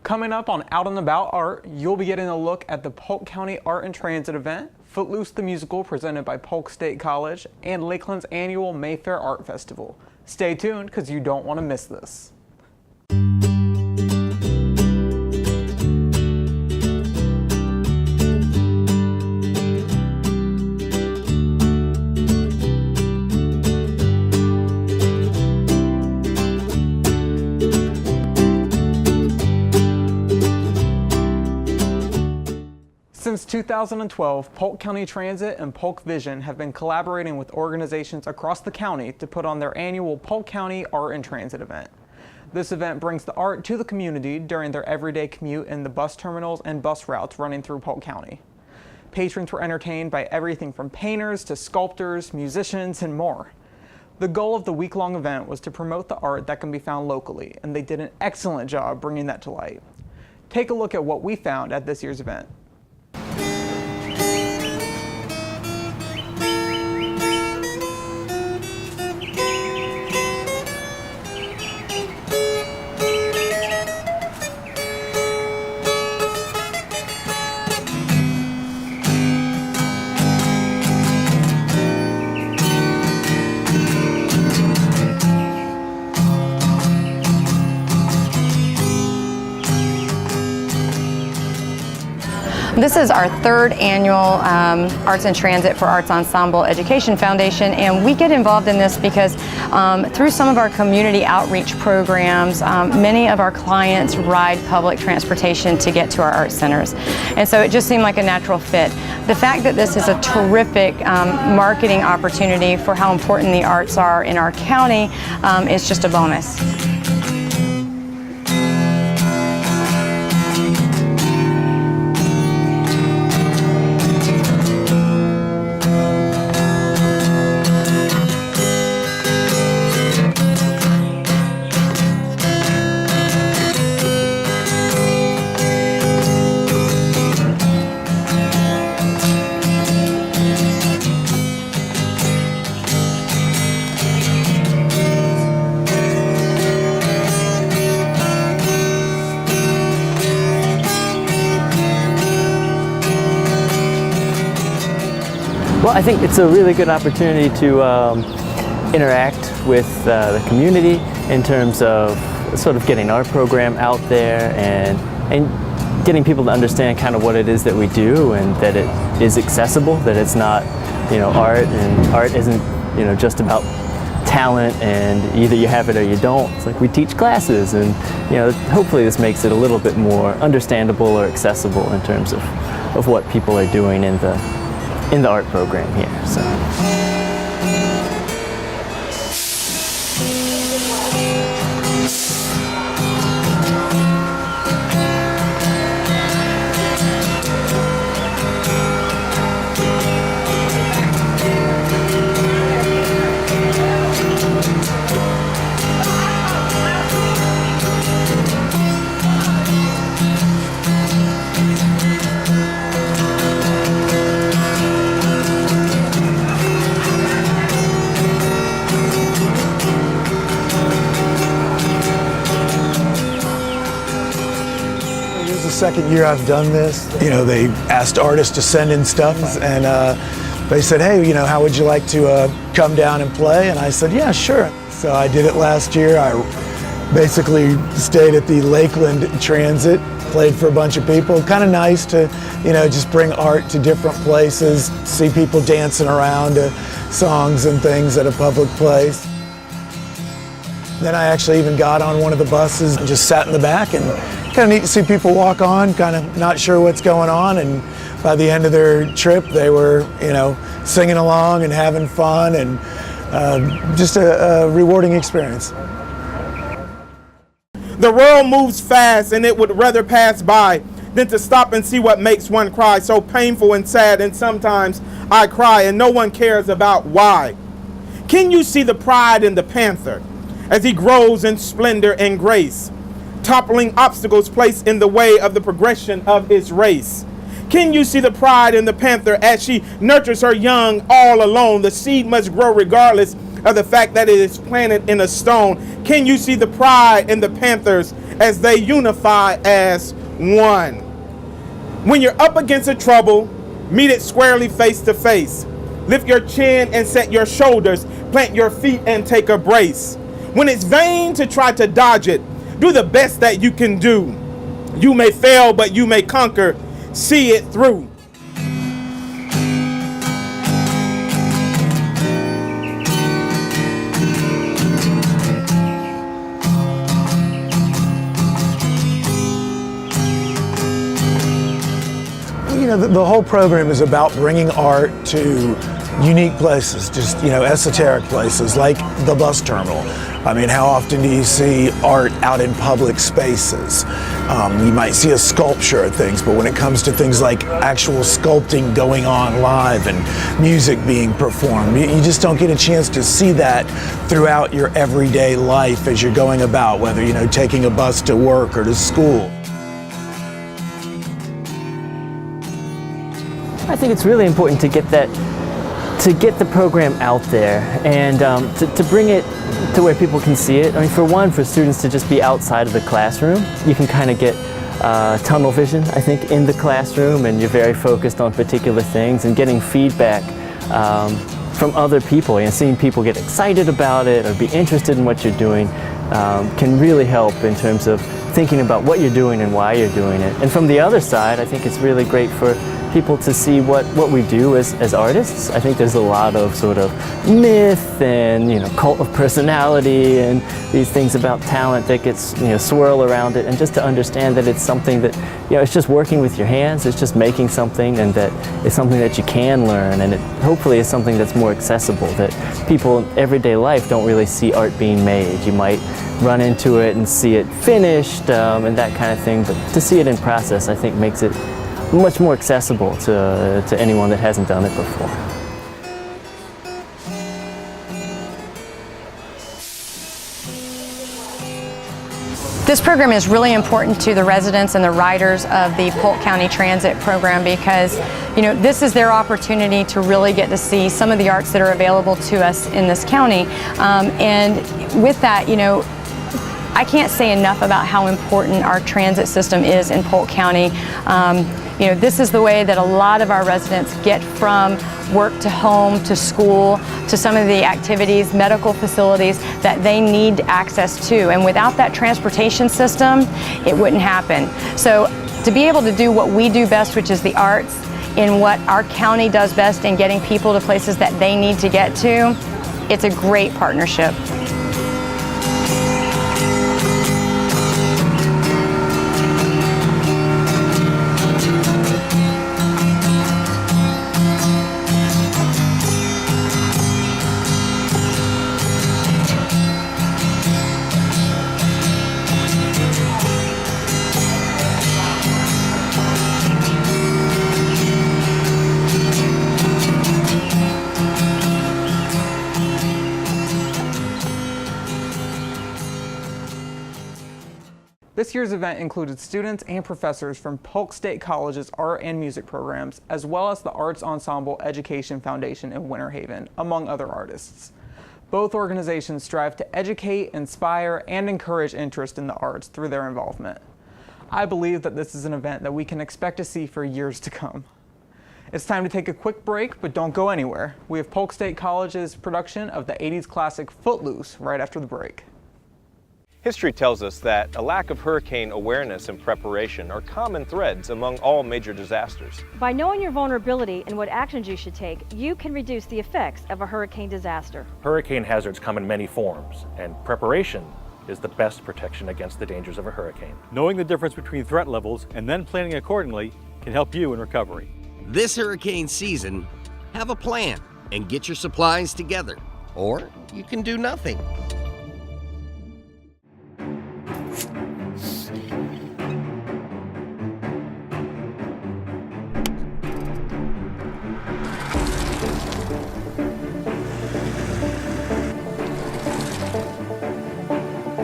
Coming up on Out and About Art, you'll be getting a look at the Polk County Art and Transit event, Footloose the Musical presented by Polk State College, and Lakeland's annual Mayfair Art Festival. Stay tuned because you don't want to miss this. Since 2012, Polk County Transit and Polk Vision have been collaborating with organizations across the county to put on their annual Polk County Art and Transit event. This event brings the art to the community during their everyday commute in the bus terminals and bus routes running through Polk County. Patrons were entertained by everything from painters to sculptors, musicians, and more. The goal of the week-long event was to promote the art that can be found locally, and they did an excellent job bringing that to light. Take a look at what we found at this year's event. This is our third annual Arts and Transit for Arts Ensemble Education Foundation, and we get involved in this because through some of our community outreach programs, many of our clients ride public transportation to get to our art centers, and so it just seemed like a natural fit. The fact that this is a terrific marketing opportunity for how important the arts are in our county is just a bonus. Well, I think it's a really good opportunity to interact with the community in terms of sort of getting our program out there and getting people to understand kind of what it is that we do and that it is accessible, that it's not, art, and art isn't, just about talent and either you have it or you don't. It's like we teach classes, and hopefully this makes it a little bit more understandable or accessible in terms of what people are doing in the art program here. So. Second year I've done this. They asked artists to send in stuff, and they said, hey, how would you like to come down and play? And I said, yeah, sure. So I did it last year. I basically stayed at the Lakeland Transit, played for a bunch of people. Kind of nice to, just bring art to different places, see people dancing around to songs and things at a public place. Then I actually even got on one of the buses and just sat in the back, and kind of neat to see people walk on, kind of not sure what's going on, and by the end of their trip they were, singing along and having fun, and just a rewarding experience. The world moves fast, and it would rather pass by than to stop and see what makes one cry. So painful and sad, and sometimes I cry and no one cares about why. Can you see the pride in the panther as he grows in splendor and grace, toppling obstacles placed in the way of the progression of his race? Can you see the pride in the panther as she nurtures her young all alone? The seed must grow regardless of the fact that it is planted in a stone. Can you see the pride in the panthers as they unify as one. When you're up against a trouble, meet it squarely face to face. Lift your chin and set your shoulders, plant your feet and take a brace. When it's vain to try to dodge it, do the best that you can do. You may fail, but you may conquer. See it through. You know, the whole program is about bringing art to unique places, just, you know, esoteric places like the bus terminal. I mean, how often do you see art out in public spaces? You might see a sculpture of things, but when it comes to things like actual sculpting going on live and music being performed, you just don't get a chance to see that throughout your everyday life as you're going about, whether, you know, taking a bus to work or to school. I think it's really important to get the program out there and to bring it to where people can see it. I mean, for one, for students to just be outside of the classroom, you can kind of get tunnel vision, I think, in the classroom, and you're very focused on particular things, and getting feedback from other people and seeing people get excited about it or be interested in what you're doing can really help in terms of thinking about what you're doing and why you're doing it. And from the other side, I think it's really great for people to see what we do as artists. I think there's a lot of sort of myth and, you know, cult of personality and these things about talent that gets, you know, swirl around it, and just to understand that it's something that, you know, it's just working with your hands, it's just making something, and that it's something that you can learn, and it hopefully is something that's more accessible, that people in everyday life don't really see art being made. You might run into it and see it finished and that kind of thing, but to see it in process, I think, makes it much more accessible to anyone that hasn't done it before. This program is really important to the residents and the riders of the Polk County Transit program because, you know, this is their opportunity to really get to see some of the arts that are available to us in this county. And with that, you know, I can't say enough about how important our transit system is in Polk County. You know, this is the way that a lot of our residents get from work to home, to school, to some of the activities, medical facilities that they need access to. And without that transportation system, it wouldn't happen. So to be able to do what we do best, which is the arts, in what our county does best in getting people to places that they need to get to, it's a great partnership. This year's event included students and professors from Polk State College's art and music programs, as well as the Arts Ensemble Education Foundation in Winter Haven, among other artists. Both organizations strive to educate, inspire, and encourage interest in the arts through their involvement. I believe that this is an event that we can expect to see for years to come. It's time to take a quick break, but don't go anywhere. We have Polk State College's production of the 80s classic Footloose right after the break. History tells us that a lack of hurricane awareness and preparation are common threads among all major disasters. By knowing your vulnerability and what actions you should take, you can reduce the effects of a hurricane disaster. Hurricane hazards come in many forms, and preparation is the best protection against the dangers of a hurricane. Knowing the difference between threat levels and then planning accordingly can help you in recovery. This hurricane season, have a plan and get your supplies together, or you can do nothing.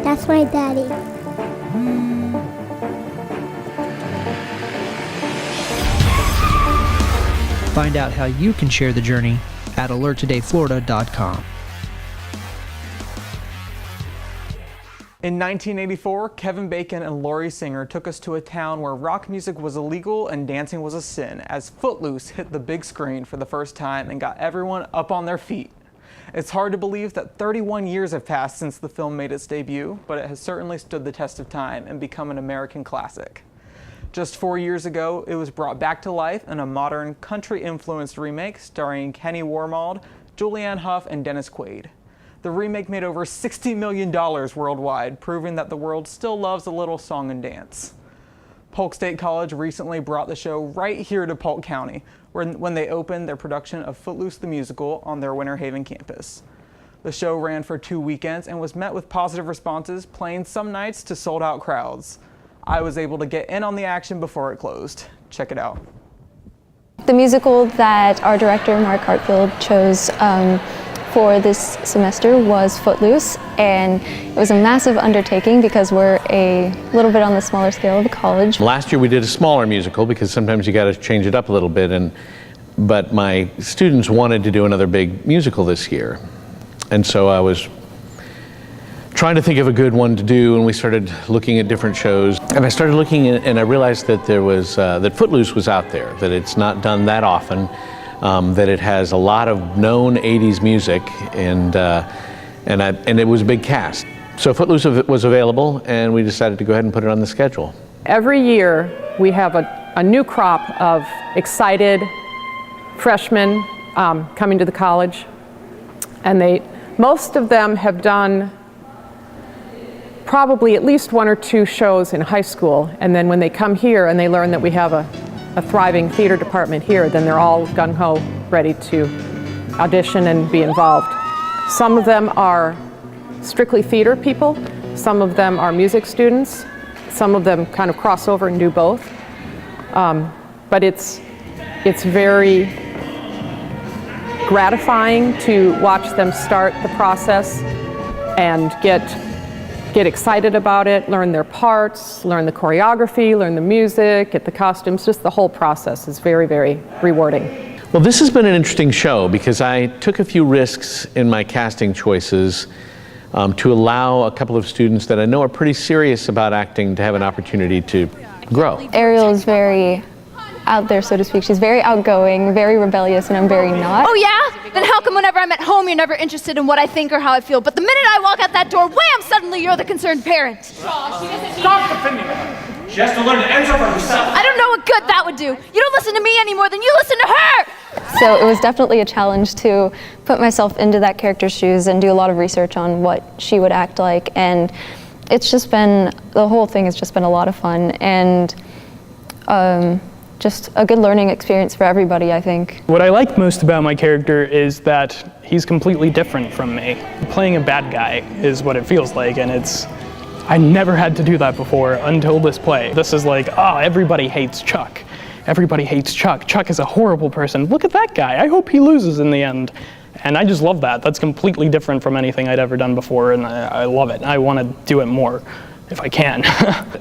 That's my daddy. Find out how you can share the journey at alerttodayflorida.com. In 1984, Kevin Bacon and Laurie Singer took us to a town where rock music was illegal and dancing was a sin, as Footloose hit the big screen for the first time and got everyone up on their feet. It's hard to believe that 31 years have passed since the film made its debut, but it has certainly stood the test of time and become an American classic. Just 4 years ago, it was brought back to life in a modern, country-influenced remake starring Kenny Wormald, Julianne Hough, and Dennis Quaid. The remake made over $60 million worldwide, proving that the world still loves a little song and dance. Polk State College recently brought the show right here to Polk County, when they opened their production of Footloose the Musical on their Winter Haven campus. The show ran for 2 weekends and was met with positive responses, playing some nights to sold-out crowds. I was able to get in on the action before it closed. Check it out. The musical that our director, Mark Hartfield, chose for this semester was Footloose, and it was a massive undertaking because we're a little bit on the smaller scale of a college. Last year we did a smaller musical because sometimes you got to change it up a little bit, but my students wanted to do another big musical this year, and so I was trying to think of a good one to do, and we started looking at different shows, and I started looking and I realized that there was that Footloose was out there, that it's not done that often. That it has a lot of known 80s music, and it was a big cast. So Footloose was available, and we decided to go ahead and put it on the schedule. Every year we have a new crop of excited freshmen coming to the college, and most of them have done probably at least 1 or 2 shows in high school, and then when they come here and they learn that we have a thriving theater department here, then they're all gung-ho ready to audition and be involved. Some of them are strictly theater people, some of them are music students, some of them kind of cross over and do both. But it's very gratifying to watch them start the process and get excited about it, learn their parts, learn the choreography, learn the music, get the costumes. Just the whole process is very, very rewarding. Well, this has been an interesting show because I took a few risks in my casting choices to allow a couple of students that I know are pretty serious about acting to have an opportunity to grow. Ariel is very out there, so to speak. She's very outgoing, very rebellious, and I'm very not. Oh yeah? Then how come whenever I'm at home you're never interested in what I think or how I feel, but the minute I walk out that door, wham, suddenly you're the concerned parent. Stop defending her. She has to learn to answer for herself. I don't know what good that would do. You don't listen to me any more than you listen to her! So it was definitely a challenge to put myself into that character's shoes and do a lot of research on what she would act like, and it's just been, the whole thing has just been a lot of fun, and just a good learning experience for everybody, I think. What I like most about my character is that he's completely different from me. Playing a bad guy is what it feels like, and I never had to do that before until this play. This is like, oh, everybody hates Chuck. Everybody hates Chuck. Chuck is a horrible person. Look at that guy. I hope he loses in the end. And I just love that. That's completely different from anything I'd ever done before, and I love it. I want to do it more if I can.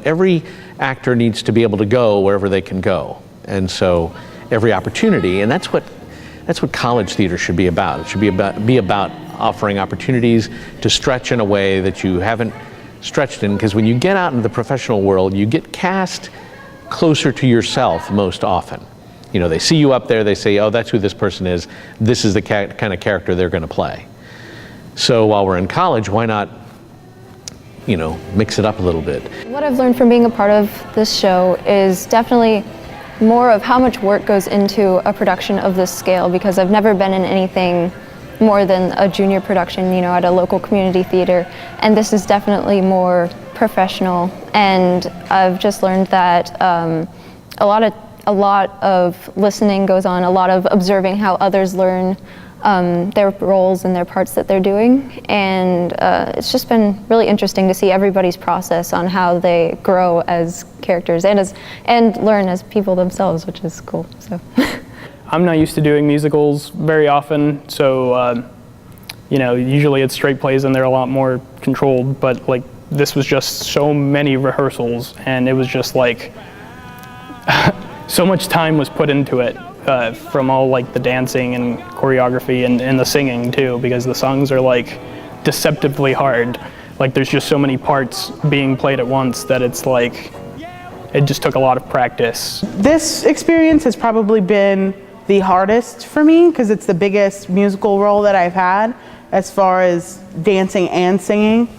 Every actor needs to be able to go wherever they can go. And so every opportunity, and that's what college theater should be about. It should be about offering opportunities to stretch in a way that you haven't stretched in, because when you get out into the professional world, you get cast closer to yourself most often. You know, they see you up there, they say, oh, that's who this person is. This is the kind of character they're going to play. So while we're in college, why not, you know, mix it up a little bit? What I've learned from being a part of this show is definitely more of how much work goes into a production of this scale, because I've never been in anything more than a junior production, you know, at a local community theater, and this is definitely more professional. And I've just learned that a lot of listening goes on, a lot of observing how others learn their roles and their parts that they're doing, and it's just been really interesting to see everybody's process on how they grow as characters and learn as people themselves, which is cool. So I'm not used to doing musicals very often, so you know, usually it's straight plays and they're a lot more controlled, but like this was just so many rehearsals, and it was just like so much time was put into it. From all like the dancing and choreography and the singing too, because the songs are like deceptively hard. Like there's just so many parts being played at once that it's like, it just took a lot of practice. This experience has probably been the hardest for me because it's the biggest musical role that I've had as far as dancing and singing.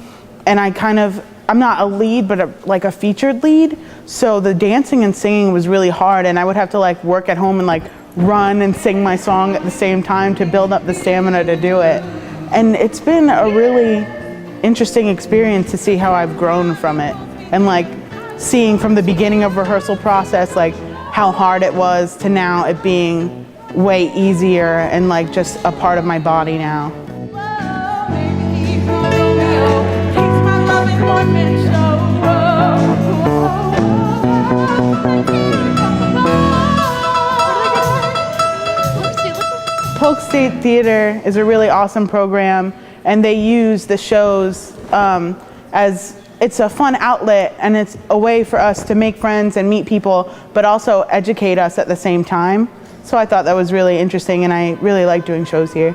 And I'm not a lead, but like a featured lead. So the dancing and singing was really hard, and I would have to like work at home and like run and sing my song at the same time to build up the stamina to do it. And it's been a really interesting experience to see how I've grown from it, and like seeing from the beginning of rehearsal process like how hard it was to now it being way easier and like just a part of my body now. Polk State Theater is a really awesome program, and they use the shows as it's a fun outlet, and it's a way for us to make friends and meet people, but also educate us at the same time. So I thought that was really interesting, and I really like doing shows here.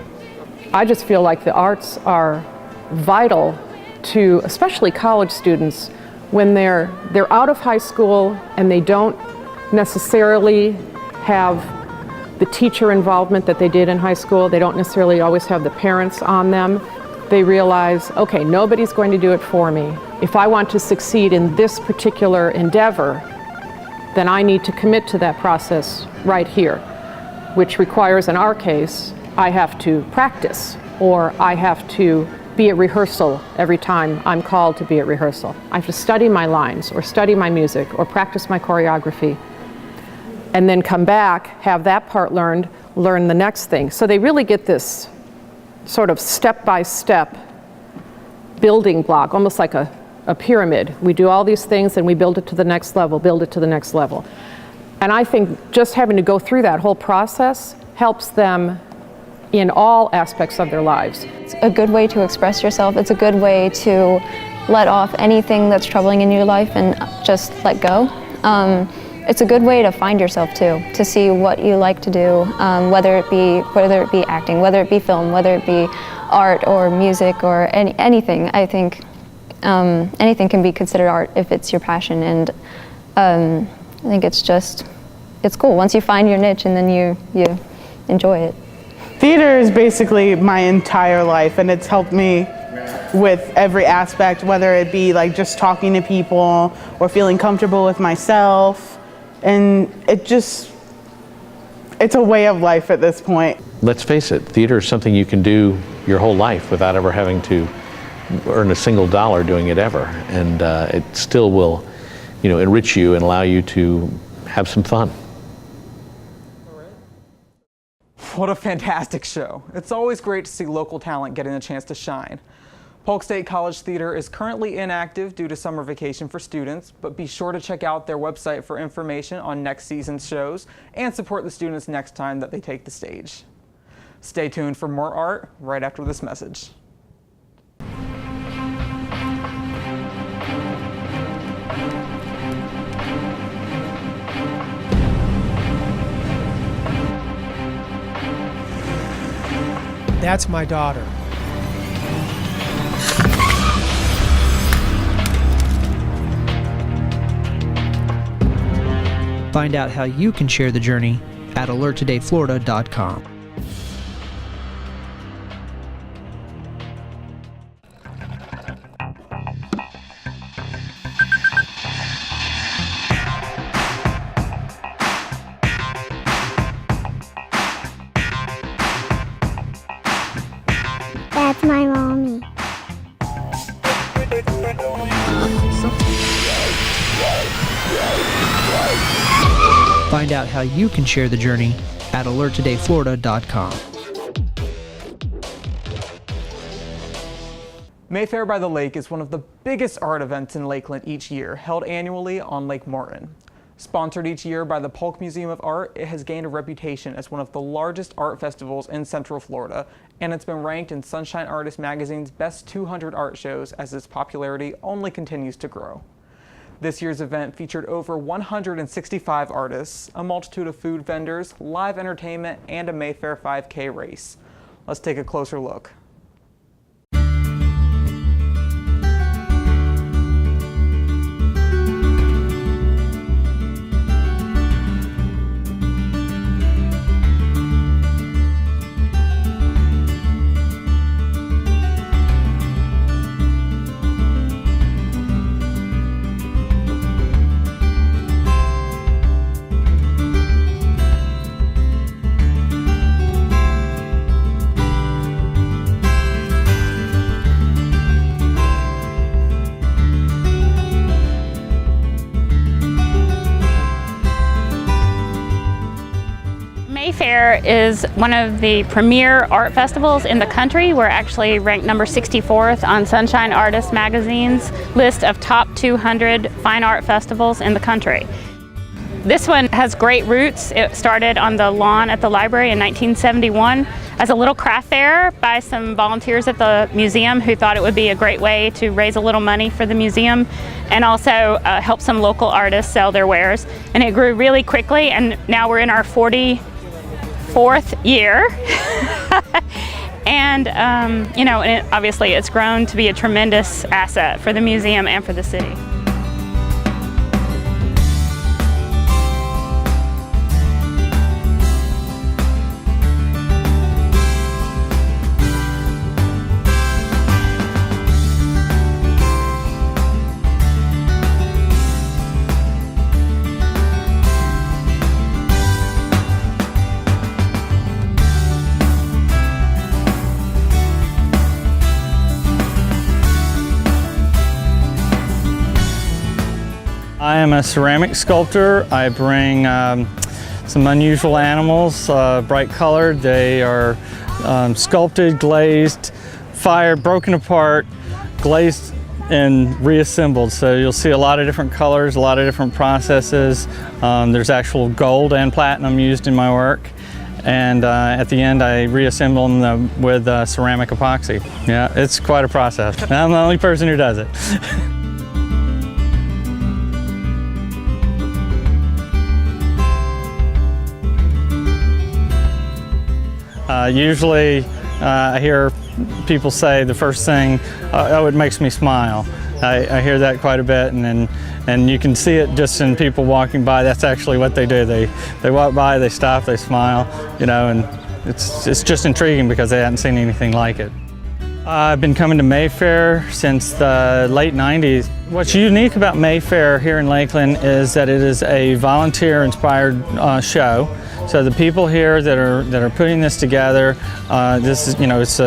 I just feel like the arts are vital to especially college students when they're out of high school and they don't necessarily have the teacher involvement that they did in high school. They don't necessarily always have the parents on them. They realize, okay, nobody's going to do it for me. If I want to succeed in this particular endeavor, then I need to commit to that process right here, which requires, in our case, I have to practice, or I have to be at rehearsal every time I'm called to be at rehearsal. I have to study my lines, or study my music, or practice my choreography, and then come back, have that part learned, learn the next thing. So they really get this sort of step-by-step building block, almost like a pyramid. We do all these things and we build it to the next level, build it to the next level. And I think just having to go through that whole process helps them in all aspects of their lives. It's a good way to express yourself. It's a good way to let off anything that's troubling in your life and just let go. It's a good way to find yourself too, to see what you like to do, whether it be acting, whether it be film, whether it be art or music or anything. I think anything can be considered art if it's your passion, and I think it's cool once you find your niche and then you enjoy it. Theater is basically my entire life, and it's helped me with every aspect, whether it be like just talking to people or feeling comfortable with myself. And it's a way of life at this point. Let's face it, theater is something you can do your whole life without ever having to earn a single dollar doing it ever. And it still will, enrich you and allow you to have some fun. What a fantastic show. It's always great to see local talent getting a chance to shine. Polk State College Theater is currently inactive due to summer vacation for students, but be sure to check out their website for information on next season's shows and support the students next time that they take the stage. Stay tuned for more art right after this message. That's my daughter. Find out how you can share the journey at alerttodayflorida.com. That's my mommy. Find out how you can share the journey at alerttodayflorida.com. Mayfair by the Lake is one of the biggest art events in Lakeland each year, held annually on Lake Martin. Sponsored each year by the Polk Museum of Art, it has gained a reputation as one of the largest art festivals in Central Florida, and it's been ranked in Sunshine Artist Magazine's Best 200 Art Shows as its popularity only continues to grow. This year's event featured over 165 artists, a multitude of food vendors, live entertainment, and a Mayfair 5K race. Let's take a closer look. Mayfair is one of the premier art festivals in the country. We're actually ranked number 64th on Sunshine Artist Magazine's list of top 200 fine art festivals in the country. This one has great roots. It started on the lawn at the library in 1971 as a little craft fair by some volunteers at the museum who thought it would be a great way to raise a little money for the museum and also help some local artists sell their wares. And it grew really quickly, and now we're in our 44th year. And and obviously it's grown to be a tremendous asset for the museum and for the city. I am a ceramic sculptor. I bring some unusual animals, bright colored. They are sculpted, glazed, fired, broken apart, glazed, and reassembled. So you'll see a lot of different colors, a lot of different processes. There's actual gold and platinum used in my work. And at the end, I reassemble them with ceramic epoxy. Yeah, it's quite a process. I'm the only person who does it. Usually I hear people say the first thing, oh, it makes me smile. I hear that quite a bit, and you can see it just in people walking by. That's actually what they do. They walk by, they stop, they smile, and it's just intriguing because they hadn't seen anything like it. I've been coming to Mayfair since the late 90s. What's unique about Mayfair here in Lakeland is that it is a volunteer-inspired show. So the people here that are putting this together, this is it's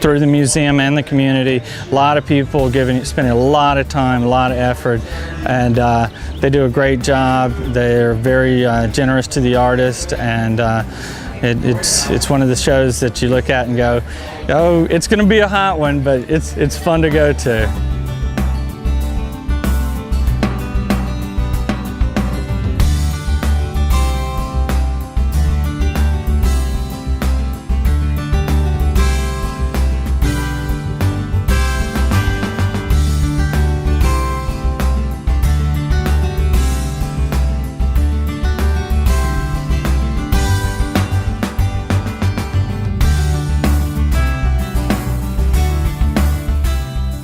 through the museum and the community. A lot of people spending a lot of time, a lot of effort, and they do a great job. They're very generous to the artist, and it's one of the shows that you look at and go, oh, it's going to be a hot one, but it's fun to go to.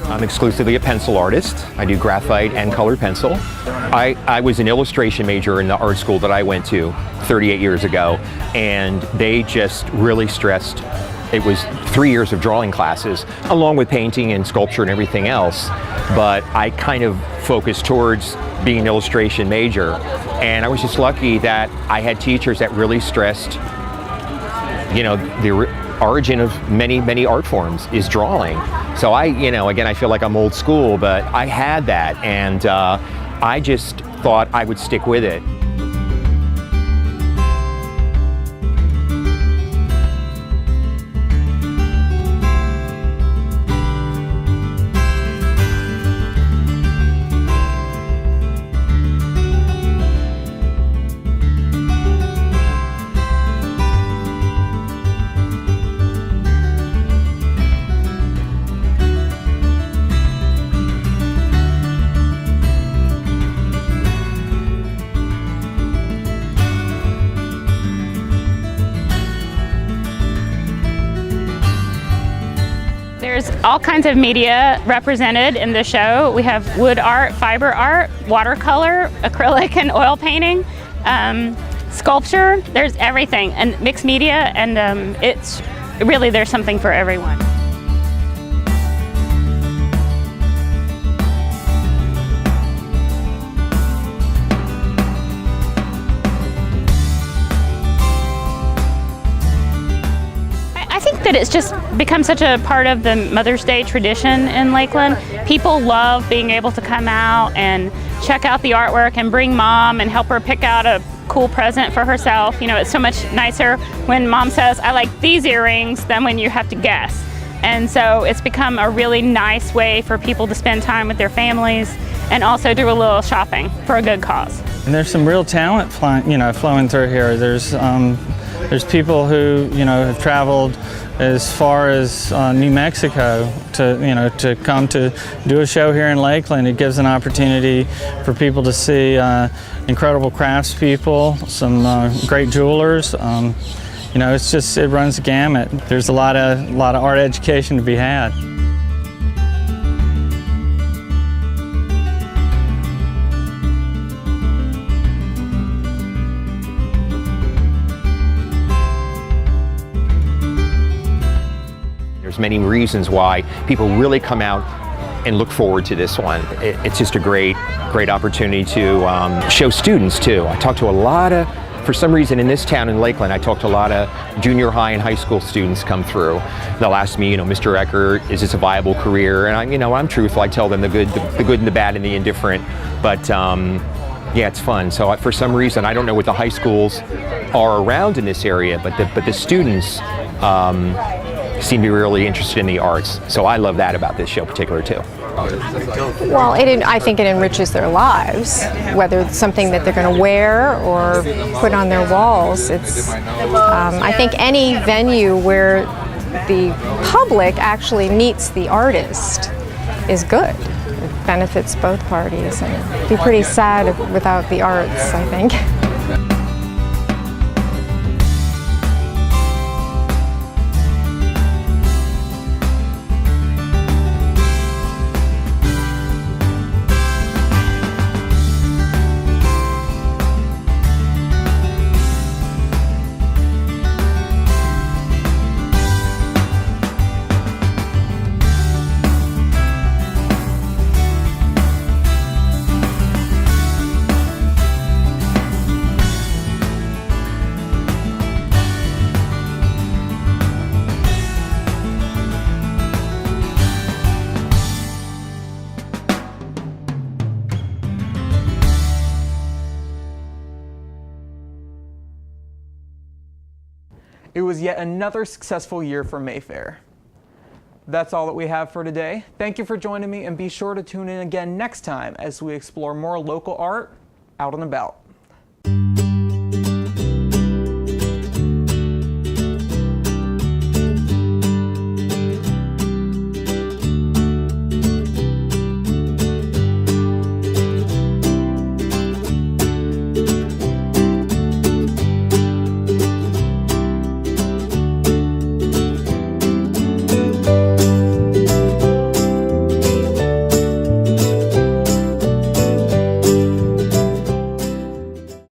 I'm exclusively a pencil artist. I do graphite and colored pencil. I was an illustration major in the art school that I went to 38 years ago, and they just really stressed, it was 3 years of drawing classes, along with painting and sculpture and everything else, but I kind of focused towards being an illustration major, and I was just lucky that I had teachers that really stressed, the origin of many art forms is drawing. So again, I feel like I'm old school, but I had that, and I just thought I would stick with it. There's all kinds of media represented in the show. We have wood art, fiber art, watercolor, acrylic and oil painting, sculpture. There's everything, and mixed media, and it's really, there's something for everyone. That it's just become such a part of the Mother's Day tradition in Lakeland. People love being able to come out and check out the artwork and bring mom and help her pick out a cool present for herself. You know, it's so much nicer when mom says, I like these earrings, than when you have to guess. And so it's become a really nice way for people to spend time with their families and also do a little shopping for a good cause. And there's some real talent flowing through here. There's people who, have traveled as far as New Mexico to come to do a show here in Lakeland. It gives an opportunity for people to see incredible craftspeople, some great jewelers. It runs the gamut. There's a lot of art education to be had. There's many reasons why people really come out and look forward to this one. It's just a great opportunity to show students too. I talk to a lot of, for some reason in this town in Lakeland, I talk to a lot of junior high and high school students come through. They'll ask me, Mr. Eckert, is this a viable career? And I'm truthful. I tell them the good and the bad and the indifferent. But yeah, it's fun. So for some reason, I don't know what the high schools are around in this area, but the students seem to be really interested in the arts. So I love that about this show particular too. Well, I think it enriches their lives, whether it's something that they're going to wear or put on their walls. I think any venue where the public actually meets the artist is good. It benefits both parties, and it'd be pretty sad without the arts, I think. It was yet another successful year for Mayfair. That's all that we have for today. Thank you for joining me, and be sure to tune in again next time as we explore more local art out and about.